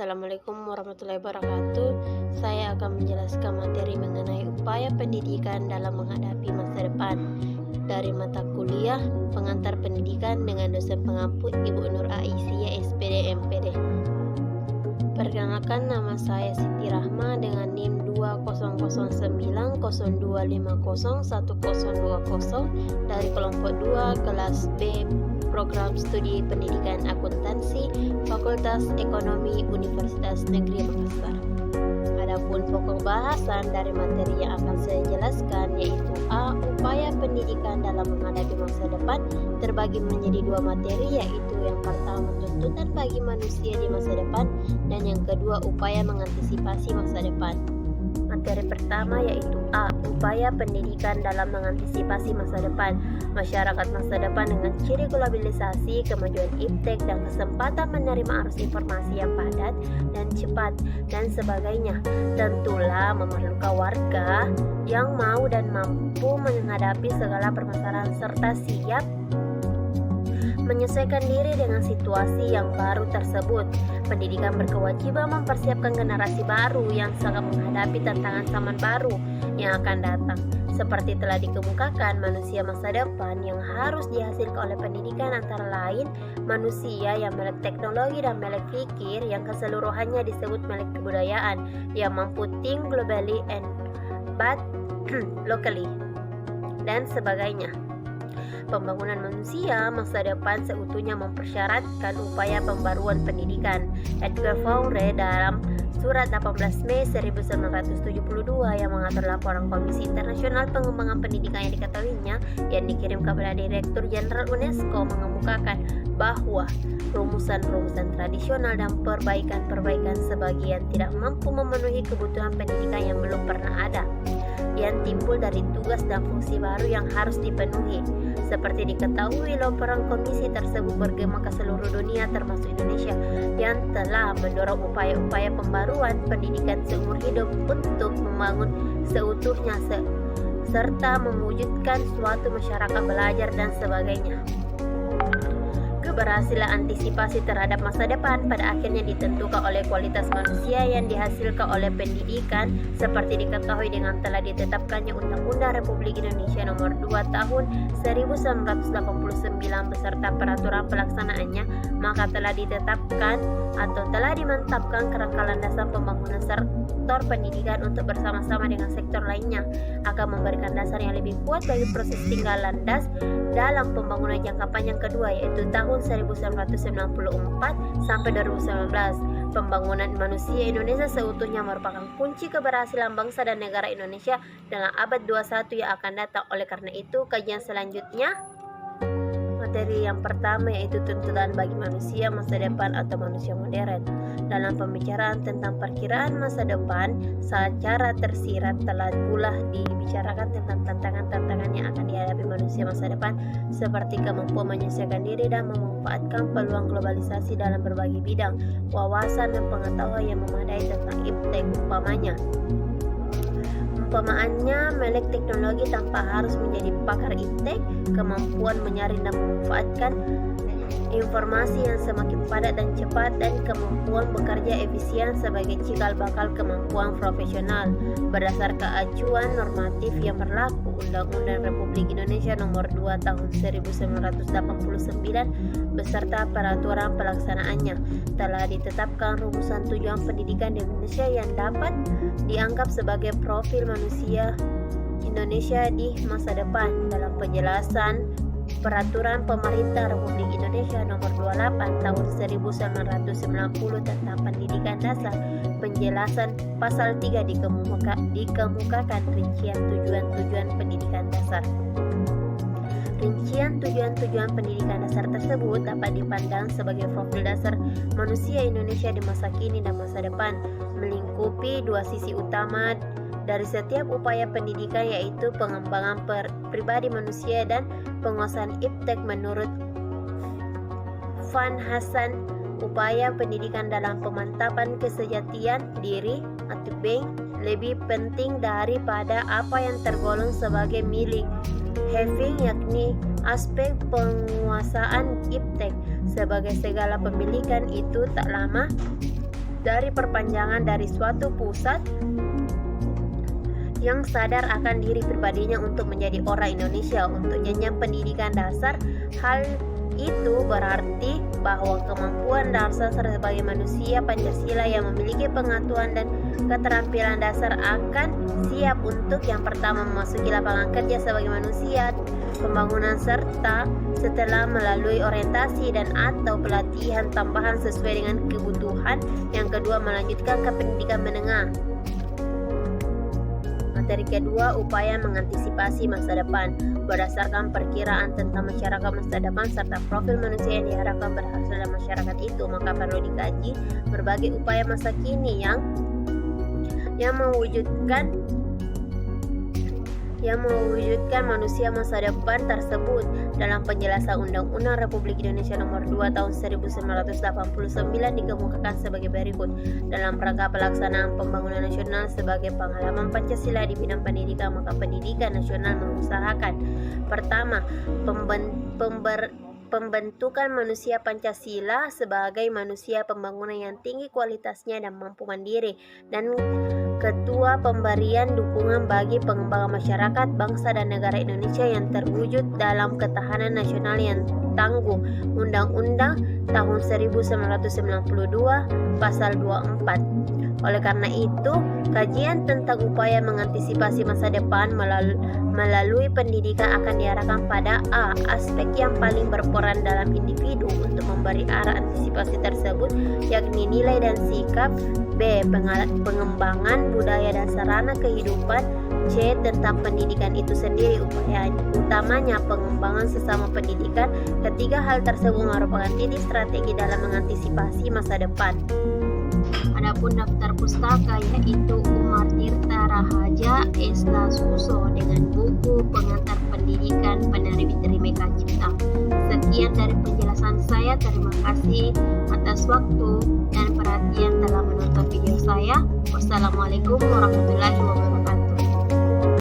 Assalamualaikum warahmatullahi wabarakatuh. Saya akan menjelaskan materi mengenai upaya pendidikan dalam menghadapi masa depan dari mata kuliah pengantar pendidikan dengan dosen pengampu Ibu Nur Aisyah SPD MPD. Perkenalkan, nama saya Siti Rahma dengan NIM 200902501020 dari kelompok 2 kelas B Program Studi Pendidikan Akuntansi Fakultas Ekonomi Universitas Negeri Makassar. Adapun pokok bahasan dari materi yang akan saya jelaskan yaitu A. Upaya pendidikan dalam menghadapi masa depan terbagi menjadi dua materi, yaitu yang pertama tuntutan bagi manusia di masa depan dan yang kedua upaya mengantisipasi masa depan. Materi pertama yaitu A. Upaya pendidikan dalam mengantisipasi masa depan. Masyarakat masa depan dengan ciri globalisasi, kemajuan iptek dan kesempatan menerima arus informasi yang padat dan cepat dan sebagainya, tentulah memerlukan warga yang mau dan mampu menghadapi segala permasalahan serta siap menyesuaikan diri dengan situasi yang baru tersebut. Pendidikan berkewajiban mempersiapkan generasi baru yang sangat menghadapi tantangan zaman baru yang akan datang. Seperti telah dikemukakan, manusia masa depan yang harus dihasilkan oleh pendidikan antara lain manusia yang melek teknologi dan melek fikir yang keseluruhannya disebut melek kebudayaan, yang mampu think globally and but locally dan sebagainya. Pembangunan manusia masa depan seutuhnya mempersyaratkan upaya pembaruan pendidikan. Edgar Faure dalam Surat 18 Mei 1972 yang mengatur laporan Komisi Internasional Pengembangan Pendidikan yang diketahuinya yang dikirim kepada Direktur Jenderal UNESCO mengemukakan bahwa rumusan-rumusan tradisional dan perbaikan-perbaikan sebagian tidak mampu memenuhi kebutuhan pendidikan yang belum pernah ada, yang timbul dari tugas dan fungsi baru yang harus dipenuhi. Seperti diketahui, laporan komisi tersebut bergema ke seluruh dunia termasuk Indonesia yang telah mendorong upaya-upaya pembaruan pendidikan seumur hidup untuk membangun seutuhnya serta mewujudkan suatu masyarakat belajar dan sebagainya. Keberhasilan antisipasi terhadap masa depan pada akhirnya ditentukan oleh kualitas manusia yang dihasilkan oleh pendidikan, seperti diketahui dengan telah ditetapkannya Undang-Undang Republik Indonesia Nomor 2 Tahun 1989 beserta peraturan pelaksanaannya, maka telah ditetapkan atau telah dimantapkan kerangka landasan pembangunan sektor pendidikan untuk bersama-sama dengan sektor lainnya akan memberikan dasar yang lebih kuat bagi proses tinggal landas dalam pembangunan jangka panjang kedua, yaitu tahun 1994 sampai 2019. Pembangunan manusia Indonesia seutuhnya merupakan kunci keberhasilan bangsa dan negara Indonesia dalam abad 21 yang akan datang. Oleh karena itu, kajian selanjutnya materi yang pertama yaitu tuntutan bagi manusia masa depan atau manusia modern. Dalam pembicaraan tentang perkiraan masa depan, secara tersirat telah pula dibicarakan tentang tantangan-tantangan yang akan dihadapi manusia masa depan, seperti kemampuan menyesuaikan diri dan memanfaatkan peluang globalisasi dalam berbagai bidang, wawasan dan pengetahuan yang memadai tentang iptek umpamaannya melek teknologi tanpa harus menjadi pakar iptek, kemampuan menyaring dan memanfaatkan informasi yang semakin padat dan cepat, dan kemampuan bekerja efisien sebagai cikal bakal kemampuan profesional berdasarkan acuan normatif yang berlaku Undang-Undang Republik Indonesia Nomor 2 Tahun 1989 beserta peraturan pelaksanaannya. Telah ditetapkan rumusan tujuan pendidikan di Indonesia yang dapat dianggap sebagai profil manusia Indonesia di masa depan dalam penjelasan Peraturan Pemerintah Republik Indonesia Nomor 28 Tahun 1990 tentang Pendidikan Dasar. Penjelasan pasal 3 dikemukakan rincian tujuan-tujuan pendidikan dasar. Rincian tujuan-tujuan pendidikan dasar tersebut dapat dipandang sebagai profil dasar manusia Indonesia di masa kini dan masa depan, melingkupi dua sisi utama dari setiap upaya pendidikan, yaitu pengembangan pribadi manusia dan penguasaan iptek. Menurut Van Hasan, upaya pendidikan dalam pemantapan kesejatian diri atau being lebih penting daripada apa yang tergolong sebagai milik having, yakni aspek penguasaan iptek. Sebagai segala pemilikan itu tak lama dari perpanjangan dari suatu pusat yang sadar akan diri pribadinya untuk menjadi orang Indonesia untuk jenjang pendidikan dasar. Hal itu berarti bahwa kemampuan dasar sebagai manusia Pancasila yang memiliki pengetahuan dan keterampilan dasar akan siap untuk yang pertama memasuki lapangan kerja sebagai manusia pembangunan, serta setelah melalui orientasi dan atau pelatihan tambahan sesuai dengan kebutuhan. Yang kedua, melanjutkan ke pendidikan menengah. Materi kedua, upaya mengantisipasi masa depan berdasarkan perkiraan tentang masyarakat masa depan serta profil manusia yang diharapkan berhasil dalam masyarakat itu, maka perlu dikaji berbagai upaya masa kini yang mewujudkan manusia masa depan tersebut. Dalam penjelasan Undang-Undang Republik Indonesia Nomor 2 Tahun 1989 dikemukakan sebagai berikut. Dalam rangka pelaksanaan pembangunan nasional sebagai penghalaman Pancasila di bidang pendidikan, maka pendidikan nasional mengusahakan: pertama, pembentukan manusia Pancasila sebagai manusia pembangunan yang tinggi kualitasnya dan mampu mandiri, dan kedua, pemberian dukungan bagi pengembangan masyarakat, bangsa dan negara Indonesia yang terwujud dalam ketahanan nasional yang tangguh. Undang-Undang tahun 1992 Pasal 24. Oleh karena itu, kajian tentang upaya mengantisipasi masa depan melalui pendidikan akan diarahkan pada A. Aspek yang paling berperan dalam individu untuk memberi arah antisipasi tersebut, yakni nilai dan sikap. B. Pengembangan budaya dan sarana kehidupan. C. Tentang pendidikan itu sendiri, upaya utamanya pengembangan sesama pendidikan. Ketiga hal tersebut merupakan titik strategi dalam mengantisipasi masa depan. Adapun daftar pustaka yaitu Umar Tirta Rahaja Esta Suso dengan buku Pengantar Pendidikan penerbit Trimeka Cipta. Sekian dari penjelasan saya. Terima kasih atas waktu dan perhatian telah menonton video saya. Wassalamualaikum warahmatullahi wabarakatuh.